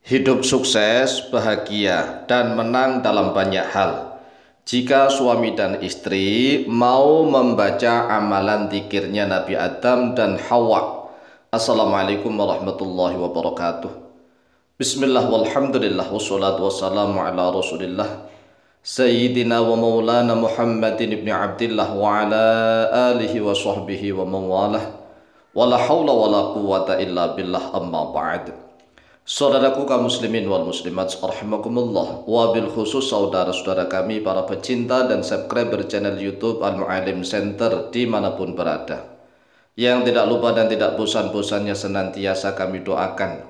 Hidup sukses, bahagia, dan menang dalam banyak hal. Jika suami dan istri mau membaca amalan zikirnya Nabi Adam dan Hawa. Assalamualaikum warahmatullahi wabarakatuh. Bismillah walhamdulillah wassalatu wassalamu ala rasulillah Sayyidina wa maulana Muhammadin ibn Abdillah wa ala alihi wa sahbihi wa mawalah. Wala hawla wala quwata illa billah, amma ba'd. Saudaraku kaum muslimin wal muslimat rahimakumullah, wabil khusus saudara-saudara kami para pecinta dan subscriber channel YouTube Al-Mu'alim Center dimanapun berada, yang tidak lupa dan tidak bosan-bosannya senantiasa kami doakan,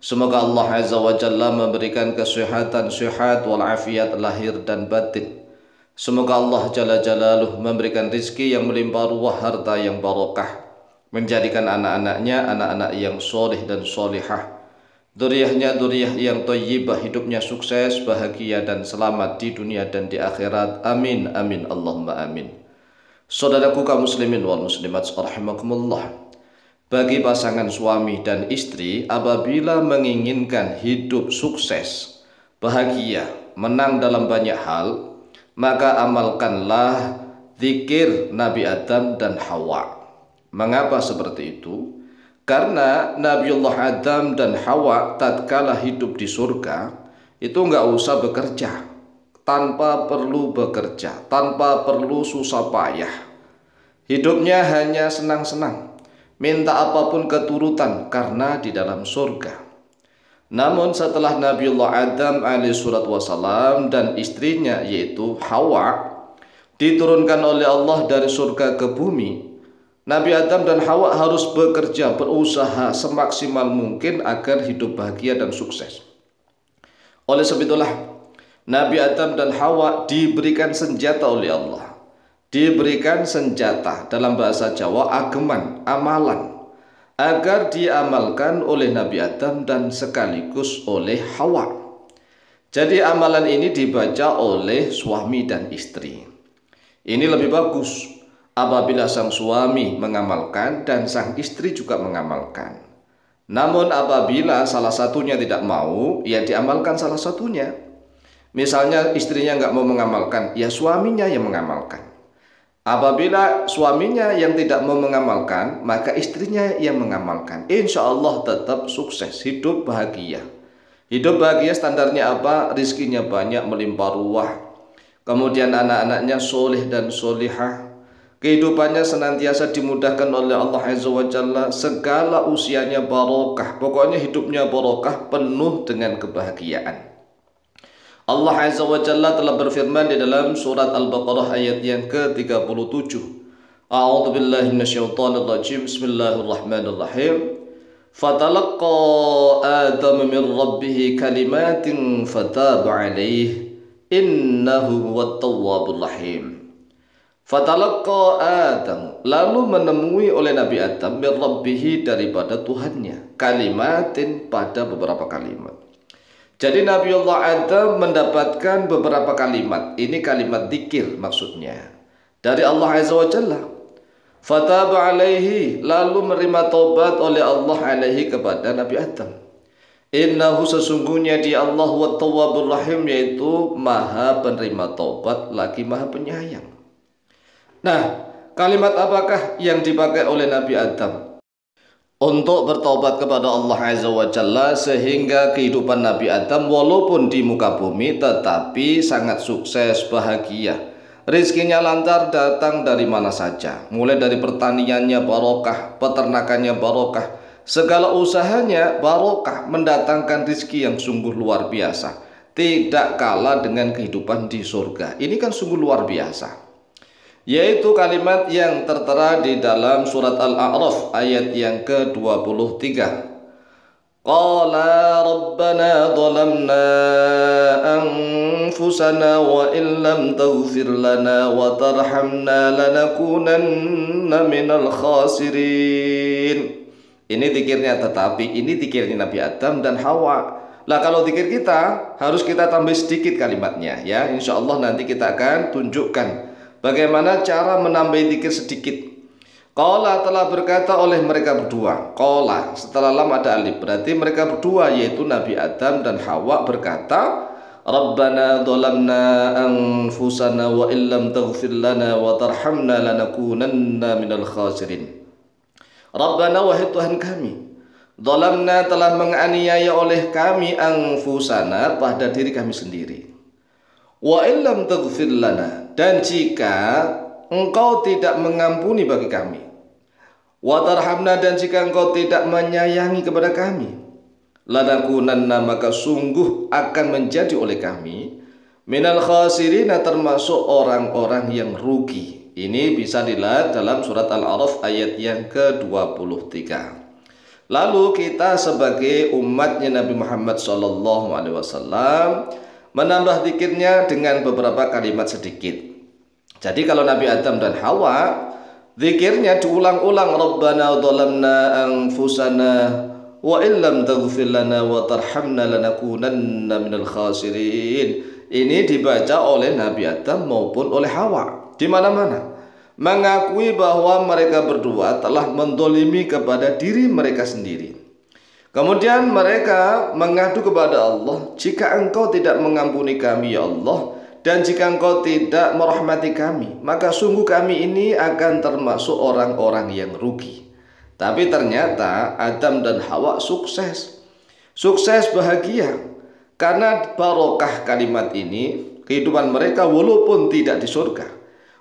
semoga Allah Azza wa Jalla memberikan kesehatan, sehat walafiat lahir dan batin. Semoga Allah Jalla Jalaluh memberikan rizki yang melimpah ruah, harta yang barokah, menjadikan anak-anaknya anak-anak yang soleh dan solihah, Duriyahnya duriyah yang thayyibah, hidupnya sukses, bahagia dan selamat di dunia dan di akhirat. Amin amin Allahumma amin. Saudaraku kaum muslimin wal muslimat rahimakumullah, bagi pasangan suami dan istri apabila menginginkan hidup sukses, bahagia, menang dalam banyak hal, maka amalkanlah zikir Nabi Adam dan Hawa. Mengapa seperti itu? Karena Nabiullah Adam dan Hawa tatkala hidup di surga itu nggak usah bekerja, tanpa perlu bekerja, tanpa perlu susah payah. Hidupnya hanya senang-senang, minta apapun keturutan karena di dalam surga. Namun setelah Nabiullah Adam alaihissalatu wassalam dan istrinya yaitu Hawa diturunkan oleh Allah dari surga ke bumi, Nabi Adam dan Hawa harus bekerja, berusaha semaksimal mungkin agar hidup bahagia dan sukses. Oleh sebab itulah Nabi Adam dan Hawa diberikan senjata oleh Allah. Diberikan senjata, dalam bahasa Jawa ageman, amalan, agar diamalkan oleh Nabi Adam dan sekaligus oleh Hawa. Jadi amalan ini dibaca oleh suami dan istri. Ini lebih bagus apabila sang suami mengamalkan dan sang istri juga mengamalkan. Namun apabila salah satunya tidak mau, ya diamalkan salah satunya. Misalnya istrinya nggak mau mengamalkan, ya suaminya yang mengamalkan. Apabila suaminya yang tidak mau mengamalkan, maka istrinya yang mengamalkan. Insya Allah tetap sukses, hidup bahagia. Hidup bahagia standarnya apa? Rizkinya banyak, melimpah ruah. Kemudian anak-anaknya soleh dan solihah. Kehidupannya senantiasa dimudahkan oleh Allah Azza wa Jalla, segala usianya barokah, pokoknya hidupnya barokah, penuh dengan kebahagiaan. Allah Azza wa Jalla telah berfirman di dalam surat Al-Baqarah ayat yang ke-37. A'udzu billahi minasyaitonir rajim. Bismillahirrahmanirrahim. Fatalaqqa Adam min rabbih kalimatin fataba alaihi innahu huwat tawwabur rahim. Fatalaqqa Adam, lalu menemui oleh Nabi Adam min rabbihi, daripada Tuhannya, kalimatin, pada beberapa kalimat. Jadi Nabiullah Adam mendapatkan beberapa kalimat. Ini kalimat dzikir maksudnya dari Allah Azza wa Jalla. Fataba alaihi, lalu menerima taubat oleh Allah alaihi kepada Nabi Adam. Innahu, sesungguhnya dia Allah wa tawwabur rahim, yaitu maha penerima taubat lagi maha penyayang. Nah, kalimat apakah yang dipakai oleh Nabi Adam untuk bertobat kepada Allah Azza wa Jalla, sehingga kehidupan Nabi Adam walaupun di muka bumi tetapi sangat sukses, bahagia. Rizkinya lancar, datang dari mana saja, mulai dari pertaniannya barokah, peternakannya barokah, segala usahanya barokah, mendatangkan rizki yang sungguh luar biasa, tidak kalah dengan kehidupan di surga. Ini kan sungguh luar biasa, yaitu kalimat yang tertera di dalam surat Al-A'raf ayat yang ke-23. Qala rabbana dhalamna anfusana wa illam taghfir lana wa tarhamna lanakunanna minal khasirin. Ini zikirnya, tetapi ini zikirnya Nabi Adam dan Hawa. Lah kalau zikir kita harus kita tambah sedikit kalimatnya ya. Insya Allah nanti kita akan tunjukkan bagaimana cara menambah zikir sedikit. Qala telah berkata oleh mereka berdua. Qala setelah lam ada alif, berarti mereka berdua yaitu Nabi Adam dan Hawa berkata, Rabbana dhalamna anfusana wa illam taghfir lana wa tarhamna lanakunanna minal khasirin. Rabbana wahai Tuhan kami, dhalamna telah menganiaya oleh kami anfusana pada diri kami sendiri. Wa illam taghfir lana, dan jika Engkau tidak mengampuni bagi kami, wa tarhamna, dan jika Engkau tidak menyayangi kepada kami, lanakunanna, maka sungguh akan menjadi oleh kami minal khasirina, termasuk orang-orang yang rugi. Ini bisa dilihat dalam surat Al-A'raf ayat yang ke-23. Lalu kita sebagai umatnya Nabi Muhammad SAW menambah zikirnya dengan beberapa kalimat sedikit. Jadi kalau Nabi Adam dan Hawa zikirnya diulang-ulang, Rabbana dhalamna anfusana wa illam taghfir lana wa tarhamna lanakunanna minal khasirin. Ini dibaca oleh Nabi Adam maupun oleh Hawa di mana-mana, mengakui bahwa mereka berdua telah mendolimi kepada diri mereka sendiri. Kemudian mereka mengadu kepada Allah, jika Engkau tidak mengampuni kami ya Allah, dan jika Engkau tidak merahmati kami, maka sungguh kami ini akan termasuk orang-orang yang rugi. Tapi ternyata Adam dan Hawa sukses bahagia. Karena barokah kalimat ini, kehidupan mereka walaupun tidak di surga,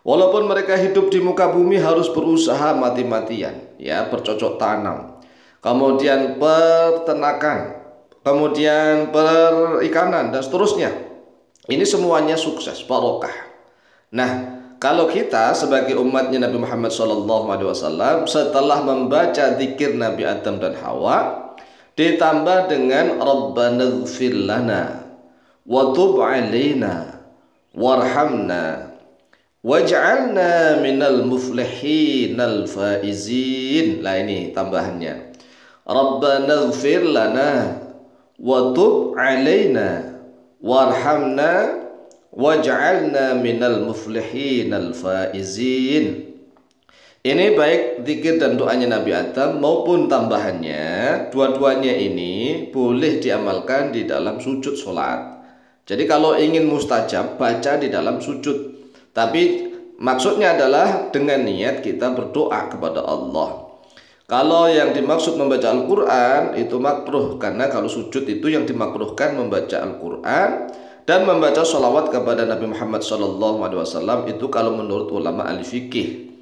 walaupun mereka hidup di muka bumi harus berusaha mati-matian, ya, bercocok tanam, kemudian peternakan, kemudian perikanan dan seterusnya. Ini semuanya sukses, barokah. Nah, kalau kita sebagai umatnya Nabi Muhammad SAW setelah membaca zikir Nabi Adam dan Hawa, ditambah dengan Rabbana ighfir lana wa tub alaina warhamna waj'alna minal muflihinal faizin. Lah ini tambahannya. Rabbana ighfir lana wa tub alaina warhamna waj'alna minal muflihinal faizin. Ini baik zikir dan doanya Nabi Adam maupun tambahannya, dua-duanya ini boleh diamalkan di dalam sujud sholat. Jadi kalau ingin mustajab, baca di dalam sujud. Tapi maksudnya adalah dengan niat kita berdoa kepada Allah. Kalau yang dimaksud membaca Al-Quran itu makruh, karena kalau sujud itu yang dimakruhkan membaca Al-Quran dan membaca sholawat kepada Nabi Muhammad SAW itu kalau menurut ulama ahli fikih.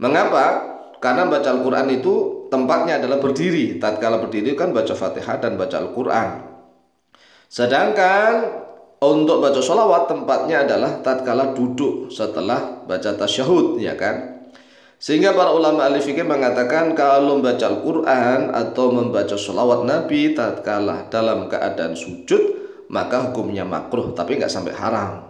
Mengapa? Karena baca Al-Quran itu tempatnya adalah berdiri. Tatkala berdiri kan baca Fatihah dan baca Al-Quran. Sedangkan untuk baca sholawat tempatnya adalah tatkala duduk setelah baca tasyahud, ya kan? Sehingga para ulama ahli fikih mengatakan kalau membaca Al-Quran atau membaca sholawat Nabi tatkala dalam keadaan sujud, maka hukumnya makruh, tapi nggak sampai haram.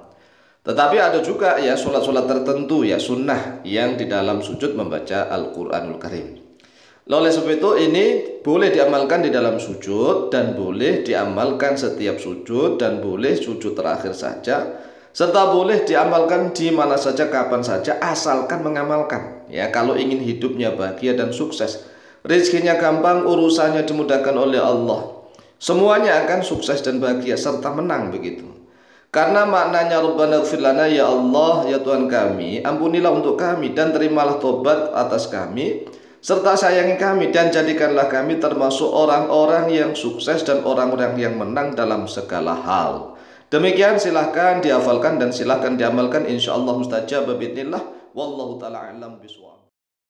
Tetapi ada juga ya sholat-sholat tertentu ya sunnah yang di dalam sujud membaca Al-Quranul Karim. Oleh sebab itu ini boleh diamalkan di dalam sujud dan boleh diamalkan setiap sujud dan boleh sujud terakhir saja, serta boleh diamalkan di mana saja kapan saja asalkan mengamalkan. Ya, kalau ingin hidupnya bahagia dan sukses, rezekinya gampang, urusannya dimudahkan oleh Allah, semuanya akan sukses dan bahagia serta menang begitu. Karena maknanya Rabbana ighfir lana, ya Allah, ya Tuhan kami, ampunilah untuk kami dan terimalah tobat atas kami, serta sayangi kami dan jadikanlah kami termasuk orang-orang yang sukses dan orang-orang yang menang dalam segala hal. Demikian, silahkan dihafalkan dan silahkan diamalkan, insyaallah mustajab bismillah. Wallahu ta'ala a'lam bishawab.